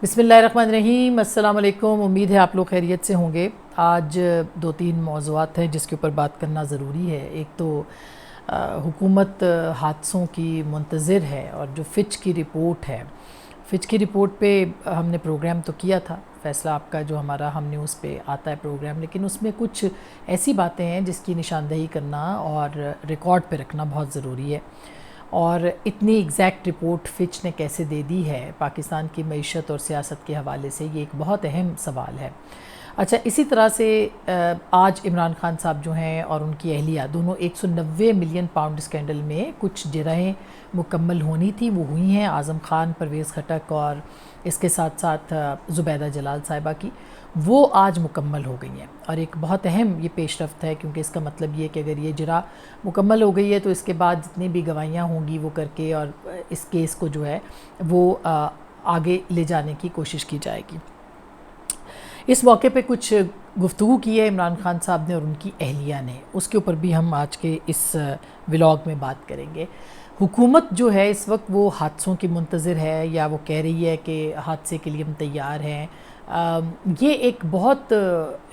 بسم اللہ الرحمن الرحیم، السلام علیکم۔ امید ہے آپ لوگ خیریت سے ہوں گے۔ آج دو تین موضوعات ہیں جس کے اوپر بات کرنا ضروری ہے۔ ایک تو حکومت حادثوں کی منتظر ہے، اور جو فچ کی رپورٹ ہے، فچ کی رپورٹ پہ ہم نے پروگرام تو کیا تھا، فیصلہ آپ کا جو ہمارا ہم نیوز پہ آتا ہے پروگرام، لیکن اس میں کچھ ایسی باتیں ہیں جس کی نشاندہی کرنا اور ریکارڈ پہ رکھنا بہت ضروری ہے۔ اور اتنی ایگزیکٹ رپورٹ فچ نے کیسے دے دی ہے پاکستان کی معیشت اور سیاست کے حوالے سے، یہ ایک بہت اہم سوال ہے۔ اچھا، اسی طرح سے آج عمران خان صاحب جو ہیں اور ان کی اہلیہ دونوں 190 ملین پاؤنڈ اسکینڈل میں کچھ جرائیں مکمل ہونی تھی، وہ ہوئی ہیں۔ اعظم خان، پرویز خٹک اور اس کے ساتھ ساتھ زبیدہ جلال صاحبہ کی، وہ آج مکمل ہو گئی ہیں، اور ایک بہت اہم یہ پیش رفت ہے، کیونکہ اس کا مطلب یہ ہے کہ اگر یہ جرا مکمل ہو گئی ہے تو اس کے بعد جتنی بھی گواہیاں ہوں گی وہ کر کے اور اس کیس کو جو ہے وہ آگے لے جانے کی کوشش کی جائے گی۔ اس موقع پہ کچھ گفتگو کی ہے عمران خان صاحب نے اور ان کی اہلیہ نے، اس کے اوپر بھی ہم آج کے اس ولاگ میں بات کریں گے۔ حکومت جو ہے اس وقت وہ حادثوں کی منتظر ہے، یا وہ کہہ رہی ہے کہ حادثے کے لیے ہم تیار ہیں، یہ ایک بہت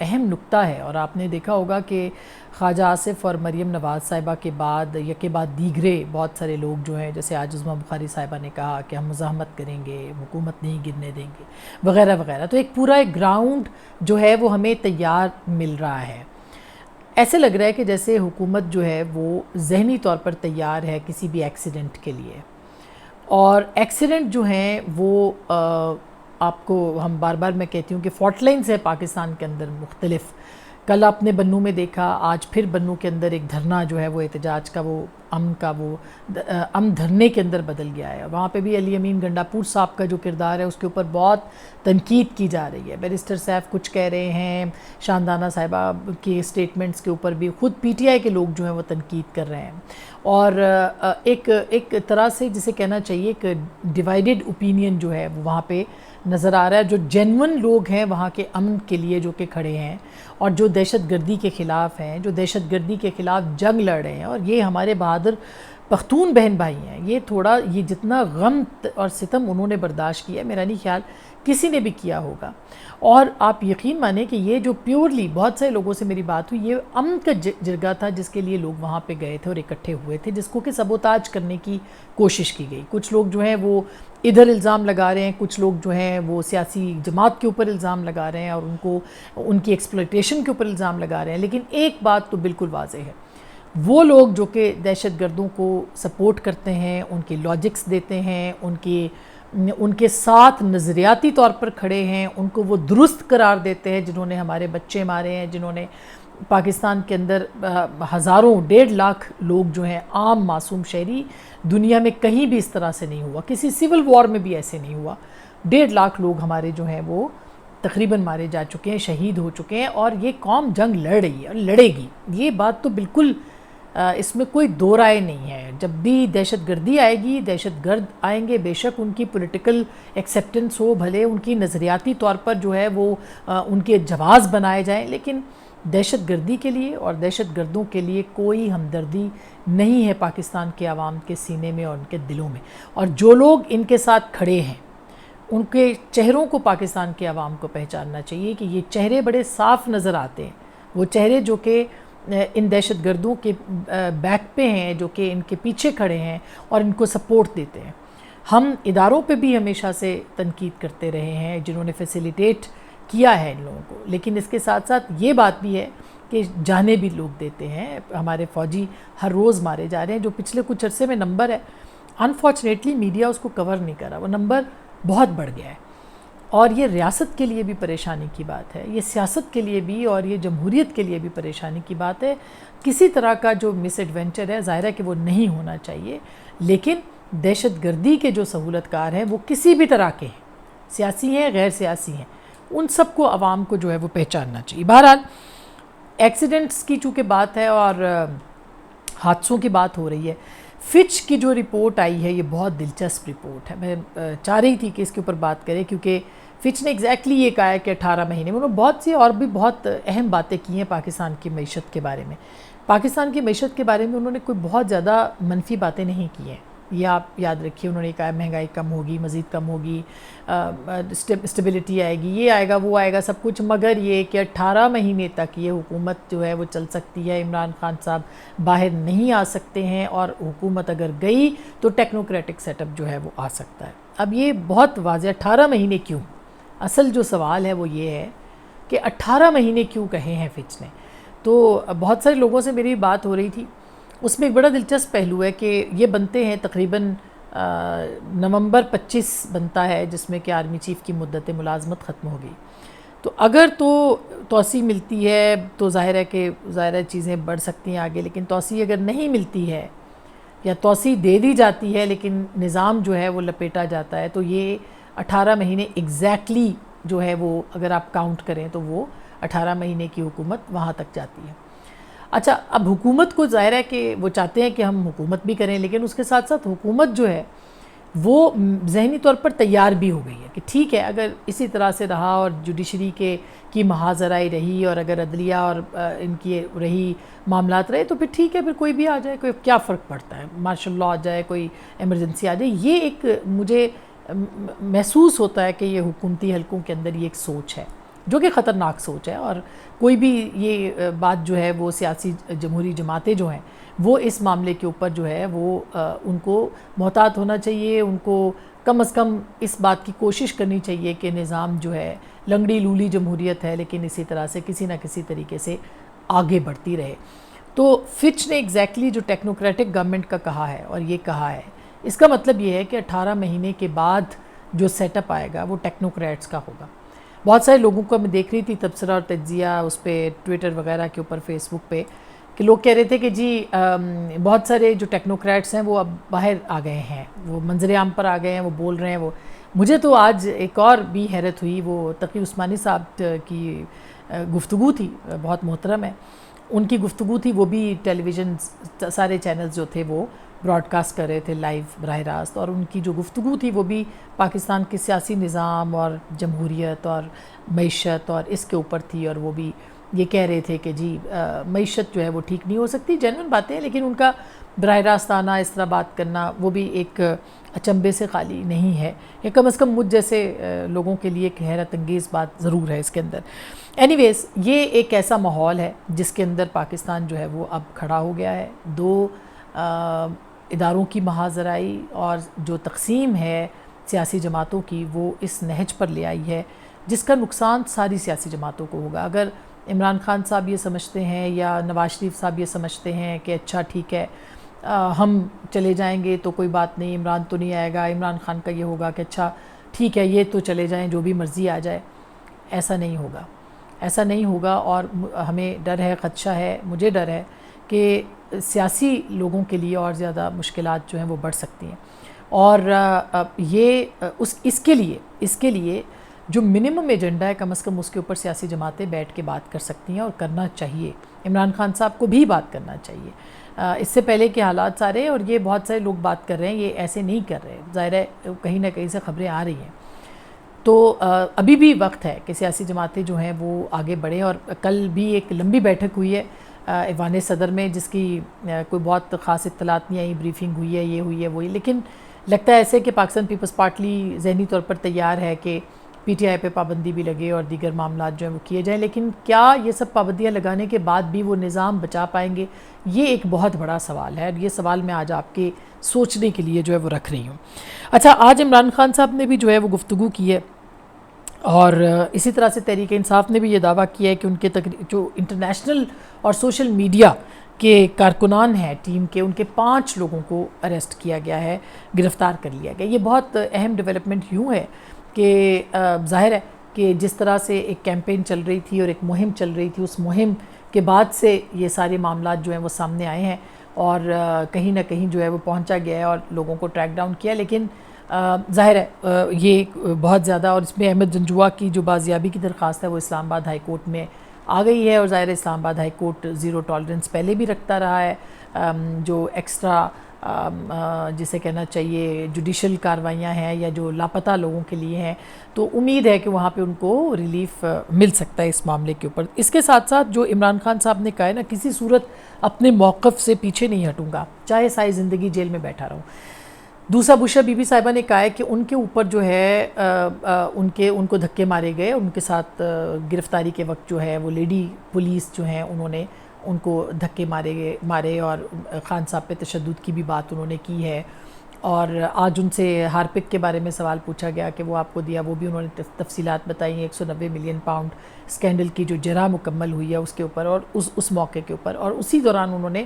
اہم نکتہ ہے۔ اور آپ نے دیکھا ہوگا کہ خواجہ آصف اور مریم نواز صاحبہ کے بعد یکے بعد دیگرے بہت سارے لوگ جو ہیں، جیسے آج عظمیٰ بخاری صاحبہ نے کہا کہ ہم مزاحمت کریں گے، حکومت نہیں گرنے دیں گے، وغیرہ وغیرہ، تو ایک پورا ایک گراؤنڈ جو ہے وہ ہمیں تیار مل رہا ہے۔ ایسے لگ رہا ہے کہ جیسے حکومت جو ہے وہ ذہنی طور پر تیار ہے کسی بھی ایکسیڈنٹ کے لیے، اور ایکسیڈنٹ جو ہیں وہ آپ کو ہم بار بار میں کہتی ہوں کہ فالٹ لائنز ہے پاکستان کے اندر مختلف۔ کل آپ نے بنوں میں دیکھا، آج پھر بنوں کے اندر ایک دھرنا جو ہے وہ احتجاج کا، وہ امن دھرنے کے اندر بدل گیا ہے۔ وہاں پہ بھی علی امین گنڈاپور صاحب کا جو کردار ہے اس کے اوپر بہت تنقید کی جا رہی ہے۔ بیرسٹر سیف کچھ کہہ رہے ہیں، شاندانہ صاحبہ کے سٹیٹمنٹس کے اوپر بھی خود پی ٹی آئی کے لوگ جو ہیں وہ تنقید کر رہے ہیں، اور ایک طرح سے جسے کہنا چاہیے کہ ڈیوائیڈڈ اوپینین جو ہے وہ وہاں پہ نظر آ رہا ہے۔ جو جینون لوگ ہیں وہاں کے امن کے لیے جو کہ کھڑے ہیں، اور جو دہشت گردی کے خلاف ہیں، جو دہشت گردی کے خلاف جنگ لڑ رہے ہیں، اور یہ ہمارے بہادر پختون بہن بھائی ہیں، یہ جتنا غم اور ستم انہوں نے برداشت کیا ہے، میرا نہیں خیال کسی نے بھی کیا ہوگا۔ اور آپ یقین مانیں کہ یہ جو پیورلی بہت سے لوگوں سے میری بات ہوئی، یہ امن کا جرگہ تھا جس کے لیے لوگ وہاں پہ گئے تھے اور اکٹھے ہوئے تھے، جس کو کہ سبوتاج کرنے کی کوشش کی گئی۔ کچھ لوگ جو ہیں وہ ادھر الزام لگا رہے ہیں، کچھ لوگ جو ہیں وہ سیاسی جماعت کے اوپر الزام لگا رہے ہیں اور ان کی ایکسپلائٹیشن کے اوپر الزام لگا رہے ہیں، لیکن ایک بات تو بالکل واضح ہے، وہ لوگ جو کہ دہشت گردوں کو سپورٹ کرتے ہیں، ان کے لاجکس دیتے ہیں، ان کے ساتھ نظریاتی طور پر کھڑے ہیں، ان کو وہ درست قرار دیتے ہیں، جنہوں نے ہمارے بچے مارے ہیں، جنہوں نے پاکستان کے اندر ہزاروں 1.5 لاکھ لوگ جو ہیں، عام معصوم شہری، دنیا میں کہیں بھی اس طرح سے نہیں ہوا، کسی سول وار میں بھی ایسے نہیں ہوا۔ 1.5 لاکھ لوگ ہمارے جو ہیں وہ تقریباً مارے جا چکے ہیں، شہید ہو چکے ہیں، اور یہ قوم جنگ لڑ رہی ہے اور لڑے گی۔ یہ بات تو بالکل اس میں کوئی دو رائے نہیں ہے۔ جب بھی دہشت گردی آئے گی، دہشت گرد آئیں گے، بے شک ان کی پولیٹیکل ایکسیپٹنس ہو، بھلے ان کی نظریاتی طور پر جو ہے وہ ان کے جواز بنائے جائیں، لیکن دہشت گردی کے لیے اور دہشت گردوں کے لیے کوئی ہمدردی نہیں ہے پاکستان کے عوام کے سینے میں اور ان کے دلوں میں۔ اور جو لوگ ان کے ساتھ کھڑے ہیں، ان کے چہروں کو پاکستان کے عوام کو پہچاننا چاہیے کہ یہ چہرے بڑے صاف نظر آتے ہیں، وہ چہرے جو کہ ان دہشت گردوں کے بیک پہ ہیں، جو کہ ان کے پیچھے کھڑے ہیں اور ان کو سپورٹ دیتے ہیں۔ ہم اداروں پہ بھی ہمیشہ سے تنقید کرتے رہے ہیں جنہوں نے فیسیلیٹیٹ کیا ہے ان لوگوں کو، لیکن اس کے ساتھ ساتھ یہ بات بھی ہے کہ جانیں بھی لوگ دیتے ہیں۔ ہمارے فوجی ہر روز مارے جا رہے ہیں، جو پچھلے کچھ عرصے میں نمبر ہے، انفارچونیٹلی میڈیا اس کو کور نہیں کر رہا، وہ نمبر بہت بڑھ گیا ہے، اور یہ ریاست کے لیے بھی پریشانی کی بات ہے، یہ سیاست کے لیے بھی اور یہ جمہوریت کے لیے بھی پریشانی کی بات ہے۔ کسی طرح کا جو مس ایڈونچر ہے، ظاہر ہے کہ وہ نہیں ہونا چاہیے، لیکن دہشت گردی کے جو سہولت کار ہیں وہ کسی بھی طرح کے ہیں، سیاسی ہیں، غیر سیاسی ہیں، ان سب کو عوام کو جو ہے وہ پہچاننا چاہیے۔ بہرحال ایکسیڈنٹس کی چونکہ بات ہے اور حادثوں کی بات ہو رہی ہے، فچ کی جو رپورٹ آئی ہے یہ بہت دلچسپ رپورٹ ہے۔ میں چاہ رہی تھی کہ اس کے اوپر بات کریں، کیونکہ فچ نے ایگزیکٹلی یہ کہا ہے کہ 18 مہینے میں، انہوں نے بہت سی اور بھی بہت اہم باتیں کی ہیں پاکستان کی معیشت کے بارے میں۔ پاکستان کی معیشت کے بارے میں انہوں نے کوئی بہت زیادہ منفی باتیں نہیں کی ہیں، یہ آپ یاد رکھیے، انہوں نے کہا مہنگائی کم ہوگی، مزید کم ہوگی، اسٹیبلٹی آئے گی، یہ آئے گا وہ آئے گا سب کچھ، مگر یہ کہ 18 مہینے تک یہ حکومت جو ہے وہ چل سکتی ہے، عمران خان صاحب باہر نہیں آ سکتے ہیں، اور حکومت اگر گئی تو ٹیکنوکریٹک سیٹ اپ جو ہے وہ آ سکتا ہے۔ اب یہ بہت واضح 18 مہینے کیوں؟ اصل جو سوال ہے وہ یہ ہے کہ 18 مہینے کیوں کہے ہیں فچ نے؟ تو بہت سارے لوگوں سے میری بات ہو رہی تھی، اس میں ایک بڑا دلچسپ پہلو ہے کہ یہ بنتے ہیں تقریباً نومبر 25 بنتا ہے، جس میں کہ آرمی چیف کی مدت ملازمت ختم ہو گئی۔ تو اگر تو توسیع ملتی ہے تو ظاہر ہے کہ چیزیں بڑھ سکتی ہیں آگے، لیکن توسیع اگر نہیں ملتی ہے یا توسیع دے دی جاتی ہے لیکن نظام جو ہے وہ لپیٹا جاتا ہے، تو یہ 18 مہینے ایگزیکٹلی جو ہے وہ اگر آپ کاؤنٹ کریں تو وہ 18 مہینے کی حکومت وہاں تک جاتی ہے۔ اچھا، اب حکومت کو ظاہر ہے کہ وہ چاہتے ہیں کہ ہم حکومت بھی کریں، لیکن اس کے ساتھ ساتھ حکومت جو ہے وہ ذہنی طور پر تیار بھی ہو گئی ہے کہ ٹھیک ہے اگر اسی طرح سے رہا اور جوڈیشری کی محاذرائی رہی، اور اگر عدلیہ اور ان کی رہی معاملات رہے، تو پھر ٹھیک ہے، پھر کوئی بھی آ جائے، کوئی کیا فرق پڑتا ہے، مارشل لاء آ جائے، کوئی ایمرجنسی آ جائے۔ یہ ایک مجھے محسوس ہوتا ہے کہ یہ حکومتی حلقوں کے اندر یہ ایک سوچ ہے جو کہ خطرناک سوچ ہے، اور کوئی بھی یہ بات جو ہے وہ سیاسی جمہوری جماعتیں جو ہیں وہ اس معاملے کے اوپر جو ہے وہ ان کو محتاط ہونا چاہیے، ان کو کم از کم اس بات کی کوشش کرنی چاہیے کہ نظام جو ہے لنگڑی لولی جمہوریت ہے لیکن اسی طرح سے کسی نہ کسی طریقے سے آگے بڑھتی رہے۔ تو فچ نے ایگزیکٹلی جو ٹیکنوکریٹک گورنمنٹ کا کہا ہے اور یہ کہا ہے، اس کا مطلب یہ ہے کہ 18 مہینے کے بعد جو سیٹ اپ آئے گا وہ ٹیکنوکریٹس کا ہوگا۔ بہت سارے لوگوں کو میں دیکھ رہی تھی تبصرہ اور تجزیہ اس پہ ٹویٹر وغیرہ کے اوپر، فیس بک پہ، کہ لوگ کہہ رہے تھے کہ جی بہت سارے جو ٹیکنوکریٹس ہیں وہ اب باہر آ گئے ہیں، وہ منظر عام پر آ گئے ہیں، وہ بول رہے ہیں۔ وہ مجھے تو آج ایک اور بھی حیرت ہوئی، وہ تقی عثمانی صاحب کی گفتگو تھی، بہت محترم ہے، ان کی گفتگو تھی، وہ بھی ٹیلی ویژن سارے چینلز جو تھے وہ براڈ کاسٹ کر رہے تھے لائیو براہ راست، اور ان کی جو گفتگو تھی وہ بھی پاکستان کے سیاسی نظام اور جمہوریت اور معیشت اور اس کے اوپر تھی، اور وہ بھی یہ کہہ رہے تھے کہ جی معیشت جو ہے وہ ٹھیک نہیں ہو سکتی، جینوئن باتیں ہیں، لیکن ان کا براہ راست آنا، اس طرح بات کرنا، وہ بھی ایک اچنبے سے خالی نہیں ہے، یا کم از کم مجھ جیسے لوگوں کے لیے ایک حیرت انگیز بات ضرور ہے اس کے اندر۔ اینی ویز، یہ ایک ایسا ماحول ہے جس کے اندر پاکستان جو ہے وہ اب کھڑا ہو گیا ہے، دو اداروں کی محاذرائی اور جو تقسیم ہے سیاسی جماعتوں کی وہ اس نہج پر لے آئی ہے جس کا نقصان ساری سیاسی جماعتوں کو ہوگا۔ اگر عمران خان صاحب یہ سمجھتے ہیں یا نواز شریف صاحب یہ سمجھتے ہیں کہ اچھا ٹھیک ہے ہم چلے جائیں گے تو کوئی بات نہیں، عمران تو نہیں آئے گا، عمران خان کا یہ ہوگا کہ اچھا ٹھیک ہے یہ تو چلے جائیں، جو بھی مرضی آ جائے، ایسا نہیں ہوگا، ایسا نہیں ہوگا۔ اور ہمیں ڈر ہے، خدشہ ہے، مجھے ڈر ہے کہ سیاسی لوگوں کے لیے اور زیادہ مشکلات جو ہیں وہ بڑھ سکتی ہیں، اور یہ اس کے لیے جو منیمم ایجنڈا ہے کم از کم اس کے اوپر سیاسی جماعتیں بیٹھ کے بات کر سکتی ہیں، اور کرنا چاہیے، عمران خان صاحب کو بھی بات کرنا چاہیے۔ اس سے پہلے کے حالات سارے، اور یہ بہت سارے لوگ بات کر رہے ہیں، یہ ایسے نہیں کر رہے، ظاہر ہے کہیں نہ کہیں سے خبریں آ رہی ہیں، تو ابھی بھی وقت ہے کہ سیاسی جماعتیں جو ہیں وہ آگے بڑھیں۔ اور کل بھی ایک لمبی بیٹھک ہوئی ہے ایوان صدر میں، جس کی کوئی بہت خاص اطلاعات نہیں آئی، بریفنگ ہوئی ہے، یہ ہوئی ہے، وہی، لیکن لگتا ہے ایسے کہ پاکستان پیپلز پارٹی ذہنی طور پر تیار ہے کہ پی ٹی آئی پہ پابندی بھی لگے اور دیگر معاملات جو ہیں وہ کیے جائیں، لیکن کیا یہ سب پابندیاں لگانے کے بعد بھی وہ نظام بچا پائیں گے؟ یہ ایک بہت بڑا سوال ہے، اور یہ سوال میں آج آپ کے سوچنے کے لیے جو ہے وہ رکھ رہی ہوں۔ اچھا، آج عمران خان صاحب نے بھی جو ہے وہ گفتگو کی ہے، اور اسی طرح سے تحریک انصاف نے بھی یہ دعویٰ کیا ہے کہ ان کے جو انٹرنیشنل اور سوشل میڈیا کے کارکنان ہیں ٹیم کے، ان کے 5 لوگوں کو اریسٹ کیا گیا ہے، گرفتار کر لیا گیا۔ یہ بہت اہم ڈیولپمنٹ یوں ہے کہ ظاہر ہے کہ جس طرح سے ایک کیمپین چل رہی تھی اور ایک مہم چل رہی تھی، اس مہم کے بعد سے یہ سارے معاملات جو ہیں وہ سامنے آئے ہیں، اور کہیں نہ کہیں جو ہے وہ پہنچا گیا ہے اور لوگوں کو ٹریک ڈاؤن کیا، لیکن ظاہر ہے یہ بہت زیادہ، اور اس میں احمد جنجوعہ کی جو بازیابی کی درخواست ہے وہ اسلام آباد ہائی کورٹ میں آ گئی ہے، اور ظاہر ہے اسلام آباد ہائی کورٹ زیرو ٹالرنس پہلے بھی رکھتا رہا ہے جو ایکسٹرا جسے کہنا چاہیے جوڈیشل کاروائیاں ہیں یا جو لاپتہ لوگوں کے لیے ہیں، تو امید ہے کہ وہاں پہ ان کو ریلیف مل سکتا ہے اس معاملے کے اوپر۔ اس کے ساتھ ساتھ جو عمران خان صاحب نے کہا ہے نا، کسی صورت اپنے موقف سے پیچھے نہیں ہٹوں گا، چاہے ساری زندگی جیل میں بیٹھا رہوں۔ دوسرا بشرا بی بی صاحبہ نے کہا ہے کہ ان کے اوپر جو ہے ان کو دھکے مارے گئے، ان کے ساتھ گرفتاری کے وقت جو ہے وہ لیڈی پولیس جو ہیں انہوں نے ان کو دھکے مارے اور خان صاحب پہ تشدد کی بھی بات انہوں نے کی ہے. اور آج ان سے ہارپک کے بارے میں سوال پوچھا گیا کہ وہ آپ کو دیا، وہ بھی انہوں نے تفصیلات بتائی ہیں. 190 ملین پاؤنڈ اسکینڈل کی جو جرح مکمل ہوئی ہے اس کے اوپر اور اس موقع کے اوپر. اور اسی دوران انہوں نے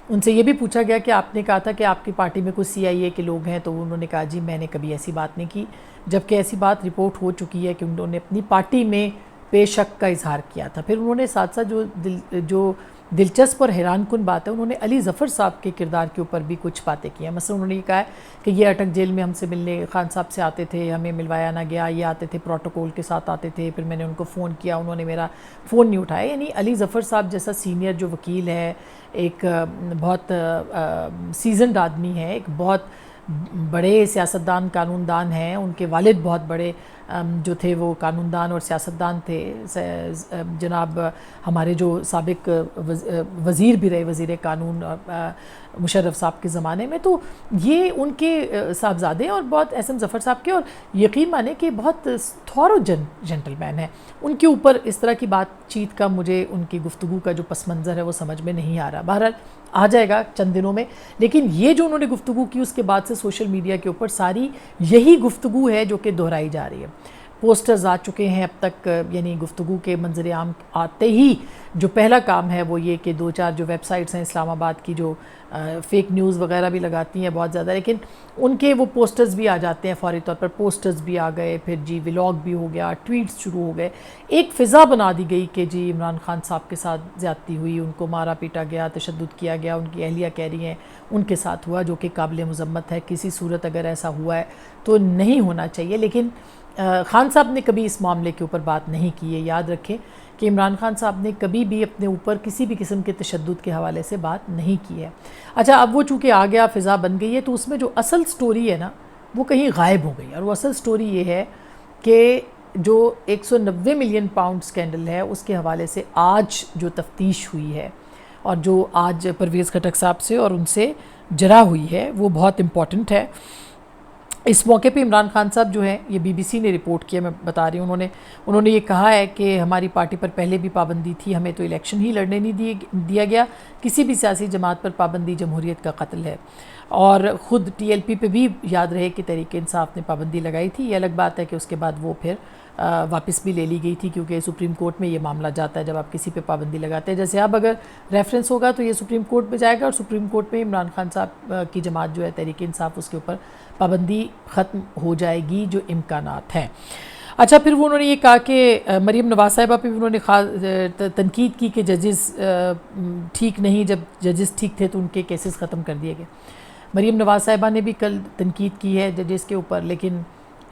ان سے یہ بھی پوچھا گیا کہ آپ نے کہا تھا کہ آپ کی پارٹی میں کچھ CIA کے لوگ ہیں، تو انہوں نے کہا جی میں نے کبھی ایسی بات نہیں کی، جبکہ ایسی بات رپورٹ ہو چکی ہے کہ انہوں نے اپنی پارٹی میں بے شک کا اظہار کیا تھا. پھر انہوں نے ساتھ ساتھ جو دلچسپ اور حیران کن بات ہے، انہوں نے علی ظفر صاحب کے کردار کے اوپر بھی کچھ باتیں کی ہیں. مثلا انہوں نے یہ کہا ہے کہ یہ اٹک جیل میں ہم سے ملنے خان صاحب سے آتے تھے، ہمیں ملوایا نہ گیا، یہ آتے تھے پروٹوکول کے ساتھ آتے تھے، پھر میں نے ان کو فون کیا، انہوں نے میرا فون نہیں اٹھایا. یعنی علی ظفر صاحب جیسا سینئر جو وکیل ہے، ایک بہت سیزنڈ آدمی ہے، ایک بہت بڑے سیاستدان قانون دان ہیں، ان کے والد بہت بڑے جو تھے وہ قانون دان اور سیاستدان تھے. جناب ہمارے جو سابق وزیر بھی رہے، وزیر قانون مشرف صاحب کے زمانے میں، تو یہ ان کے صاحبزادے اور بہت احسن ظفر صاحب کے، اور یقین مانیں کہ بہت تھورو جنٹل مین ہیں. ان کے اوپر اس طرح کی بات چیت کا مجھے ان کی گفتگو کا جو پس منظر ہے وہ سمجھ میں نہیں آ رہا. بہرحال آ جائے گا چند دنوں میں. لیکن یہ جو انہوں نے گفتگو کی اس کے بعد سے سوشل میڈیا کے اوپر ساری یہی گفتگو ہے جو کہ دہرائی جا رہی ہے. پوسٹرز آ چکے ہیں اب تک، یعنی گفتگو کے منظر عام آتے ہی جو پہلا کام ہے وہ یہ کہ 2-4 جو ویب سائٹس ہیں اسلام آباد کی جو فیک نیوز وغیرہ بھی لگاتی ہیں بہت زیادہ، لیکن ان کے وہ پوسٹرز بھی آ جاتے ہیں فوری طور پر. پوسٹرز بھی آ گئے، پھر جی ولاگ بھی ہو گیا، ٹویٹس شروع ہو گئے. ایک فضا بنا دی گئی کہ جی عمران خان صاحب کے ساتھ زیادتی ہوئی، ان کو مارا پیٹا گیا، تشدد کیا گیا، ان کی اہلیہ کہہ رہی ہیں ان کے ساتھ ہوا، جو کہ قابل مذمت ہے. کسی صورت اگر ایسا ہوا ہے تو نہیں ہونا چاہیے. لیکن خان صاحب نے کبھی اس معاملے کے اوپر بات نہیں کی ہے. یاد رکھیں کہ عمران خان صاحب نے کبھی بھی اپنے اوپر کسی بھی قسم کے تشدد کے حوالے سے بات نہیں کی ہے. اچھا اب وہ چونکہ آ گیا، فضا بن گئی ہے، تو اس میں جو اصل سٹوری ہے نا وہ کہیں غائب ہو گئی. اور وہ اصل سٹوری یہ ہے کہ جو 190 ملین پاؤنڈ سکینڈل ہے اس کے حوالے سے آج جو تفتیش ہوئی ہے اور جو آج پرویز خٹک صاحب سے اور ان سے جرح ہوئی ہے وہ بہت امپورٹنٹ ہے. اس موقع پہ عمران خان صاحب جو ہیں، یہ BBC نے رپورٹ کیا، میں بتا رہی ہوں، انہوں نے یہ کہا ہے کہ ہماری پارٹی پر پہلے بھی پابندی تھی، ہمیں تو الیکشن ہی لڑنے نہیں دیا گیا، کسی بھی سیاسی جماعت پر پابندی جمہوریت کا قتل ہے. اور خود TLP پہ بھی یاد رہے کہ تحریک انصاف نے پابندی لگائی تھی. یہ الگ بات ہے کہ اس کے بعد وہ پھر واپس بھی لے لی گئی تھی، کیونکہ سپریم کورٹ میں یہ معاملہ جاتا ہے جب آپ کسی پہ پابندی لگاتے ہیں. جیسے اب اگر ریفرنس ہوگا تو یہ سپریم کورٹ میں جائے گا، اور سپریم کورٹ میں عمران خان صاحب کی جماعت جو ہے تحریک انصاف، اس کے اوپر پابندی ختم ہو جائے گی جو امکانات ہیں. اچھا پھر وہ انہوں نے یہ کہا کہ مریم نواز صاحبہ پہ بھی انہوں نے تنقید کی کہ ججز ٹھیک نہیں، جب ججز ٹھیک تھے تو ان کے کیسز ختم کر دیے گئے. مریم نواز صاحبہ نے بھی کل تنقید کی ہے ججز کے اوپر، لیکن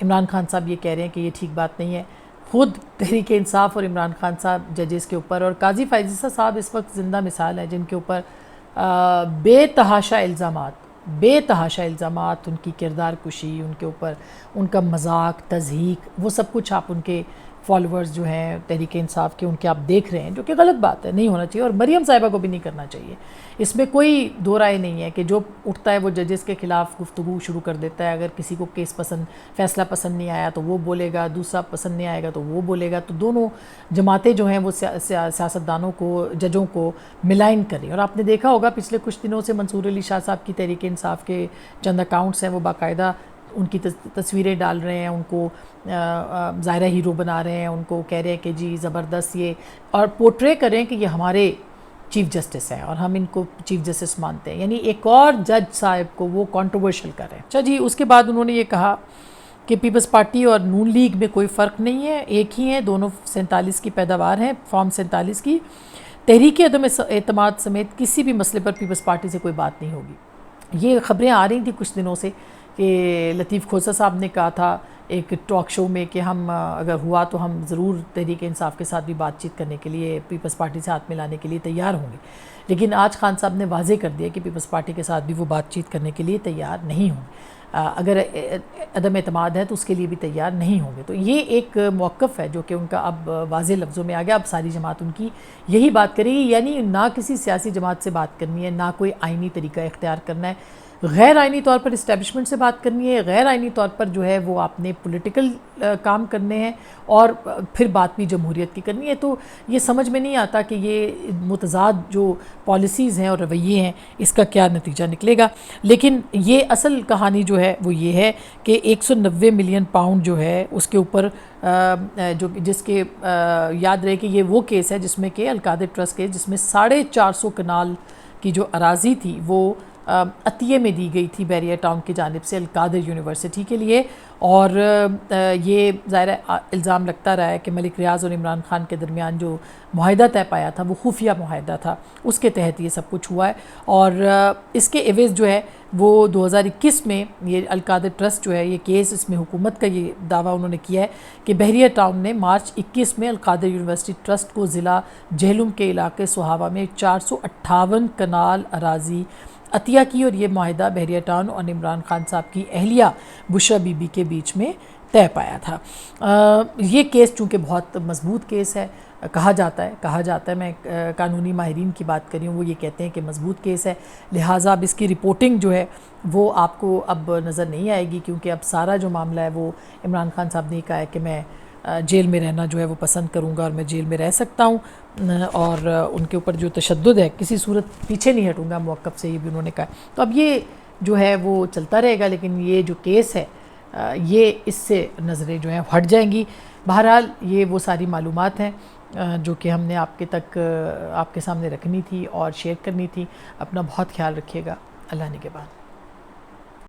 عمران خان صاحب یہ کہہ رہے ہیں کہ یہ ٹھیک بات نہیں ہے. خود تحریک انصاف اور عمران خان صاحب ججز کے اوپر، اور قاضی فائزہ صاحب اس وقت زندہ مثال ہے جن کے اوپر بے تحاشا الزامات، ان کی کردار کشی، ان کے اوپر ان کا مذاق، تضحیک، وہ سب کچھ آپ ان کے فالوورز جو ہیں تحریک انصاف کے، ان کے آپ دیکھ رہے ہیں، جو کہ غلط بات ہے، نہیں ہونا چاہیے. اور مریم صاحبہ کو بھی نہیں کرنا چاہیے. اس میں کوئی دو رائے نہیں ہے کہ جو اٹھتا ہے وہ ججز کے خلاف گفتگو شروع کر دیتا ہے. اگر کسی کو کیس فیصلہ پسند نہیں آیا تو وہ بولے گا، دوسرا پسند نہیں آئے گا تو وہ بولے گا. تو دونوں جماعتیں جو ہیں وہ سیاستدانوں کو، ججوں کو ملائن کریں. اور آپ نے دیکھا ہوگا پچھلے کچھ دنوں سے منصور علی شاہ صاحب کی تحریک انصاف کے چند اکاؤنٹس ہیں، وہ باقاعدہ ان کی تصویریں ڈال رہے ہیں، ان کو ظاہرہ ہیرو بنا رہے ہیں، ان کو کہہ رہے ہیں کہ جی زبردست، یہ اور پورٹرے کریں کہ یہ ہمارے چیف جسٹس ہیں اور ہم ان کو چیف جسٹس مانتے ہیں. یعنی ایک اور جج صاحب کو وہ کنٹروورشل کر رہے ہیں. اچھا جی، اس کے بعد انہوں نے یہ کہا کہ پیپلز پارٹی اور نون لیگ میں کوئی فرق نہیں ہے، ایک ہی ہیں، دونوں 47 کی پیداوار ہیں، فارم 47 کی. تحریک عدم اعتماد سمیت کسی بھی مسئلے پر پیپلز پارٹی سے کوئی بات نہیں ہوگی. یہ خبریں آ رہی تھیں کچھ دنوں سے کہ لطیف کھوسہ صاحب نے کہا تھا ایک ٹاک شو میں کہ ہم اگر ہوا تو ہم ضرور تحریک انصاف کے ساتھ بھی بات چیت کرنے کے لیے، پیپلز پارٹی سے ہاتھ ملانے کے لیے تیار ہوں گے. لیکن آج خان صاحب نے واضح کر دیا کہ پیپلز پارٹی کے ساتھ بھی وہ بات چیت کرنے کے لیے تیار نہیں ہوں گے. اگر عدم اعتماد ہے تو اس کے لیے بھی تیار نہیں ہوں گے. تو یہ ایک موقف ہے جو کہ ان کا اب واضح لفظوں میں آ گیا. اب ساری جماعت ان کی یہی بات کرے گی، یعنی نہ کسی سیاسی جماعت سے بات کرنی ہے، نہ کوئی آئینی طریقہ اختیار کرنا ہے. غیر آئینی طور پر اسٹیبلشمنٹ سے بات کرنی ہے، غیر آئینی طور پر جو ہے وہ آپ نے پولیٹیکل کام کرنے ہیں، اور پھر بات بھی جمہوریت کی کرنی ہے. تو یہ سمجھ میں نہیں آتا کہ یہ متضاد جو پالیسیز ہیں اور رویے ہیں اس کا کیا نتیجہ نکلے گا. لیکن یہ اصل کہانی جو ہے وہ یہ ہے کہ 190 ملین پاؤنڈ جو ہے اس کے اوپر جس کے یاد رہے کہ یہ وہ کیس ہے جس میں کہ القادر ٹرسٹ کیس جس میں 450 کنال کی جو اراضی تھی وہ عطیے میں دی گئی تھی بیریئر ٹاؤن کی جانب سے القادر یونیورسٹی کے لیے. اور یہ ظاہر الزام لگتا رہا ہے کہ ملک ریاض اور عمران خان کے درمیان جو معاہدہ طے پایا تھا وہ خفیہ معاہدہ تھا، اس کے تحت یہ سب کچھ ہوا ہے. اور اس کے عوض جو ہے وہ 2021 میں یہ القادر ٹرسٹ جو ہے یہ کیس، اس میں حکومت کا یہ دعویٰ انہوں نے کیا ہے کہ بحریہ ٹاؤن نے مارچ 21 میں القادر یونیورسٹی ٹرسٹ کو ضلع جہلم کے علاقے سہاوا میں 458 کنال اراضی عطیہ کی، اور یہ معاہدہ بحریہ ٹاؤن اور عمران خان صاحب کی اہلیہ بشرا بی بی کے بیچ میں طے پایا تھا. یہ کیس چونکہ بہت مضبوط کیس ہے، کہا جاتا ہے میں قانونی ماہرین کی بات کر رہی ہوں، وہ یہ کہتے ہیں کہ مضبوط کیس ہے، لہٰذا اب اس کی رپورٹنگ جو ہے وہ آپ کو اب نظر نہیں آئے گی، کیونکہ اب سارا جو معاملہ ہے وہ عمران خان صاحب نے کہا ہے کہ میں جیل میں رہنا جو ہے وہ پسند کروں گا اور میں جیل میں رہ سکتا ہوں، اور ان کے اوپر جو تشدد ہے کسی صورت پیچھے نہیں ہٹوں گا موقف سے، یہ بھی انہوں نے کہا. تو اب یہ جو ہے وہ چلتا رہے گا، لیکن یہ جو کیس ہے یہ اس سے نظریں جو ہیں ہٹ جائیں گی. بہرحال یہ وہ ساری معلومات ہیں جو کہ ہم نے آپ کے سامنے رکھنی تھی اور شیئر کرنی تھی. اپنا بہت خیال رکھیے گا. اللہ نگہبان.